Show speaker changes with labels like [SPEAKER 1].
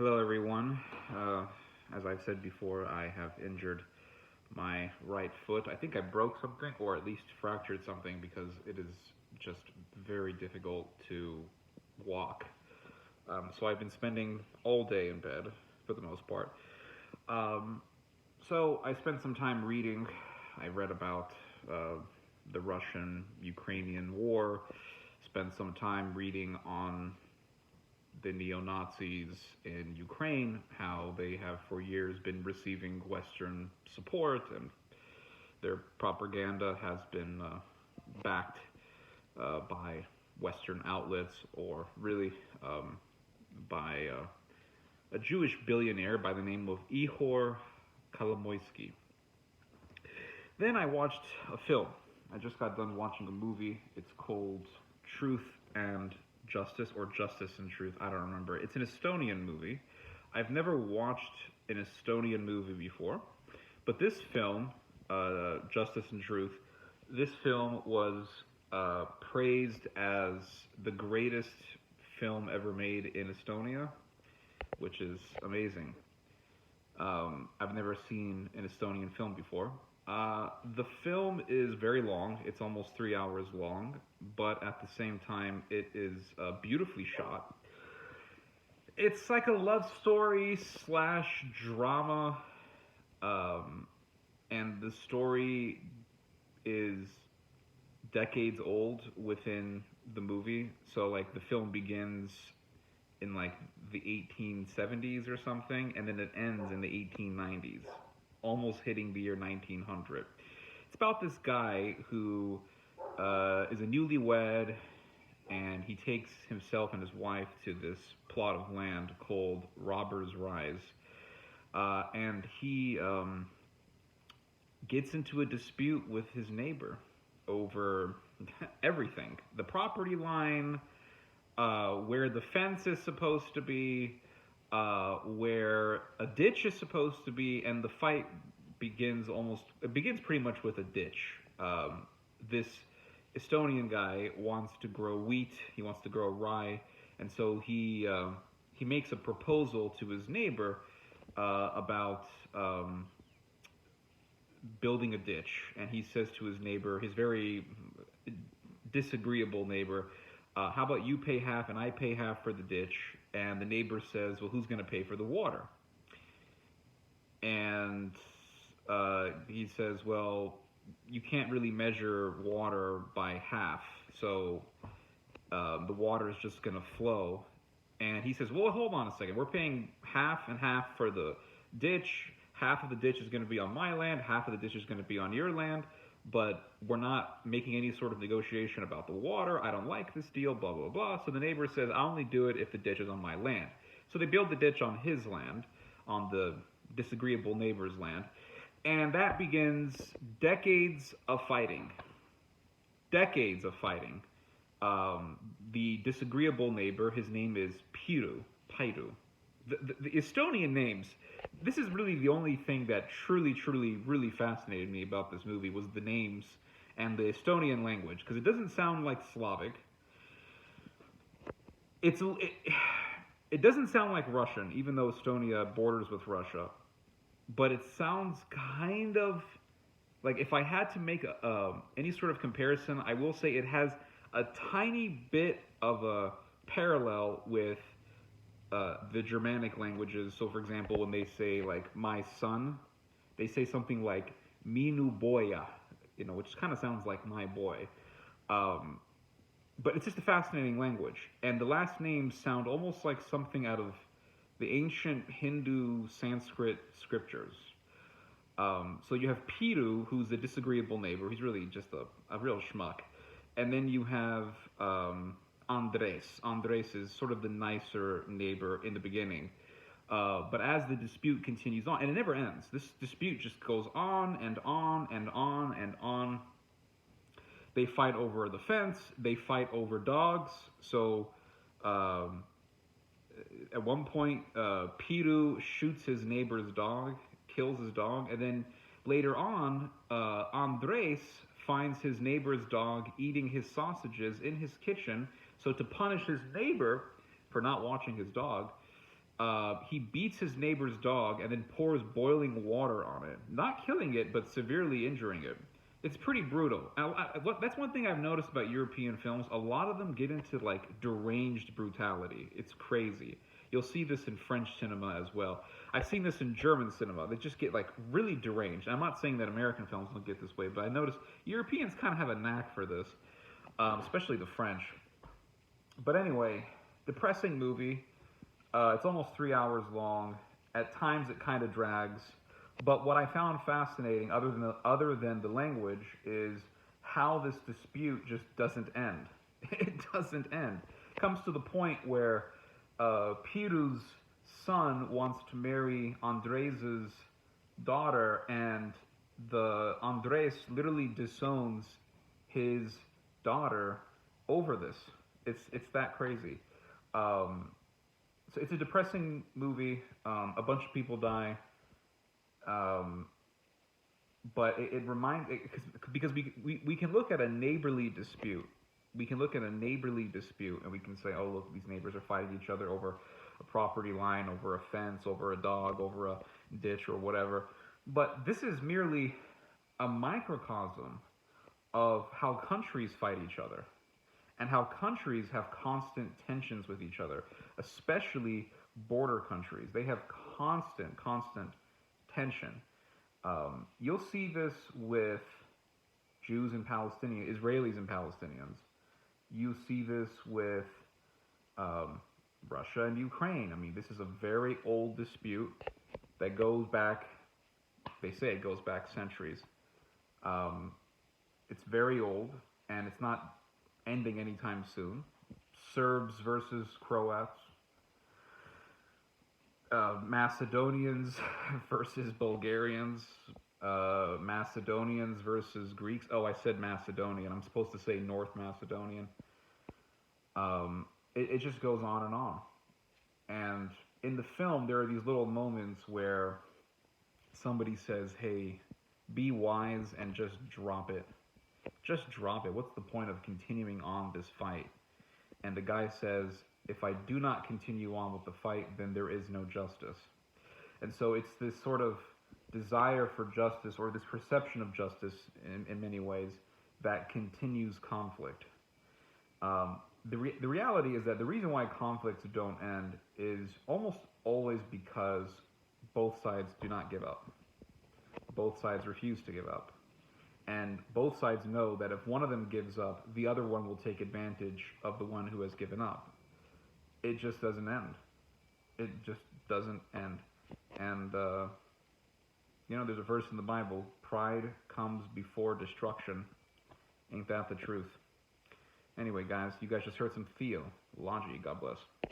[SPEAKER 1] Hello, everyone. As I've said before, I have injured my right foot. I think I broke something, or at least fractured something, because it is just very difficult to walk. So I've been spending all day in bed for the most part. Um, so I spent some time reading. I read about the Russian-Ukrainian war. Spent some time reading on the neo-Nazis in Ukraine, how they have for years been receiving Western support, and their propaganda has been backed by Western outlets, or really by a Jewish billionaire by the name of Ihor Kolomoisky. Then I watched a film. I just got done watching a movie. It's called Truth and Justice, or Justice and Truth. I don't remember. It's an Estonian movie. I've never watched an Estonian movie before, but this film, Justice and Truth, this film was praised as the greatest film ever made in Estonia, which is amazing. I've never seen an Estonian film before. The film is very long. It's almost 3 hours long, but at the same time, it is beautifully shot. It's like a love story slash drama, and the story is decades old within the movie. So, like, the film begins in like the 1870s or something, and then it ends in the 1890s, almost hitting the year 1900. It's about this guy who is a newlywed, and he takes himself and his wife to this plot of land called Robber's Rise, and he gets into a dispute with his neighbor over everything: the property line, where the fence is supposed to be, where a ditch is supposed to be, and the fight begins pretty much with a ditch. This Estonian guy wants to grow wheat, he wants to grow rye, and so he makes a proposal to his neighbor about building a ditch, and he says to his neighbor, his very disagreeable neighbor, how about you pay half and I pay half for the ditch? And the neighbor says, well, who's going to pay for the water? And he says, well, you can't really measure water by half, so the water is just going to flow. And he says, well, hold on a second. We're paying half and half for the ditch. Half of the ditch is going to be on my land, half of the ditch is going to be on your land, but we're not making any sort of negotiation about the water. I don't like this deal, blah, blah, blah. So the neighbor says, I'll only do it if the ditch is on my land. So they build the ditch on his land, on the disagreeable neighbor's land, and that begins decades of fighting. Decades of fighting. The disagreeable neighbor, his name is Paidu. The Estonian names, this is really the only thing that truly, really fascinated me about this movie, was the names and the Estonian language, because it doesn't sound like Slavic. It doesn't sound like Russian, even though Estonia borders with Russia, but it sounds kind of like, if I had to make any sort of comparison, I will say it has a tiny bit of a parallel with the Germanic languages. So, for example, when they say, like, my son, they say something like minu boya, which kind of sounds like my boy. But it's just a fascinating language. And the last names sound almost like something out of the ancient Hindu Sanskrit scriptures. So you have Piru, who's the disagreeable neighbor. He's really just a real schmuck. And then you have Andres. Andres is sort of the nicer neighbor in the beginning. But as the dispute continues on, and it never ends, this dispute just goes on and on and on and on. They fight over the fence, they fight over dogs. So at one point, Piru shoots his neighbor's dog, kills his dog, and then later on, Andres finds his neighbor's dog eating his sausages in his kitchen. So to punish his neighbor for not watching his dog, he beats his neighbor's dog and then pours boiling water on it, not killing it but severely injuring it. It's pretty brutal. That's one thing I've noticed about European films. A lot of them get into like deranged brutality. It's crazy. You'll see this in French cinema as well. I've seen this in German cinema. They just get like really deranged. I'm not saying that American films don't get this way, but I noticed Europeans kind of have a knack for this, especially the French. But anyway, depressing movie. It's almost 3 hours long. At times, it kind of drags. But what I found fascinating, other than the language, is how this dispute just doesn't end. It doesn't end. It comes to the point where Piru's son wants to marry Andres' daughter, and the Andres literally disowns his daughter over this. It's that crazy. So it's a depressing movie. A bunch of people die. But it reminds, because we can look at a neighborly dispute. We can look at a neighborly dispute and we can say, oh, look, these neighbors are fighting each other over a property line, over a fence, over a dog, over a ditch or whatever. But this is merely a microcosm of how countries fight each other and how countries have constant tensions with each other, especially border countries. They have constant tension. You'll see this with Jews and Palestinians, Israelis and Palestinians. You see this with Russia and Ukraine. I mean, this is a very old dispute that goes back, they say it goes back centuries. It's very old, and it's not ending anytime soon. Serbs versus Croats, Macedonians versus Bulgarians, Macedonians versus Greeks. Oh, I said Macedonian. I'm supposed to say North Macedonian. It just goes on and on. And in the film, there are these little moments where somebody says, hey, be wise and just drop it. Just drop it. What's the point of continuing on this fight? And the guy says, if I do not continue on with the fight, then there is no justice. And so it's this sort of desire for justice, or this perception of justice in many ways, that continues conflict. The reality is that the reason why conflicts don't end is almost always because both sides do not give up. Both sides refuse to give up. And both sides know that if one of them gives up, the other one will take advantage of the one who has given up. It just doesn't end. It just doesn't end. And, there's a verse in the Bible, pride comes before destruction. Ain't that the truth? Anyway, guys, you guys just heard some theology. God bless.